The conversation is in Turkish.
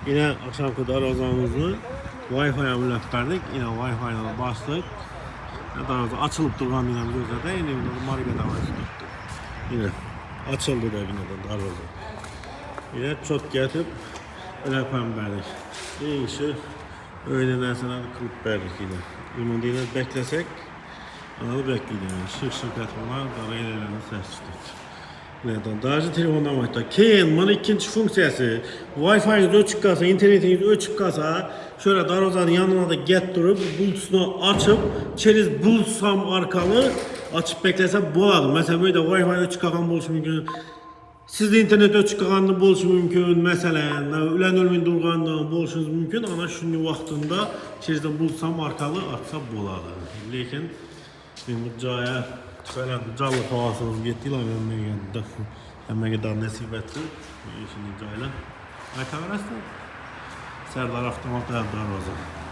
Yine akşamki darvazamızı Wi-Fi'ye müləfərdik. Yine Wi-Fi ile bastık. Darvaza açılıp durğan yine bir gözle de yine bir market havası tuttu. Yine açıldı da yine de darvaza. Yine çok getirip öyle pemberdik. Bir işi öyle dersine kılıp verdik yine. Ümidini beklesek onu bekleyelim. Şık etmeler daraylarını ses tuttu. Neden? Daha telefondan başta. Keyin bunun ikinci funksiyası Wi-Fi'niz açık kalsa, internetiniz açık kalsa şöyle darvazanın yanına da getirip bulutunu açıp çeliz bulsam arkalı açıp beklese buladı. Mesela böyle Wi-Fi açık kalan buluşu mümkün. Sizde internet açık kalanında buluşu mümkün. Mesela ülen ölmeyin durğanda buluşunuz mümkün. Ama şimdi vaxtında çelizde bulsam arkalı açsa buladı. Lakin ben bu caya falan canlı havasınız getdiler məndə daha nəsib etdi. Şimdi cayla. Ay kamerası Serdar Avtomat Darvaza.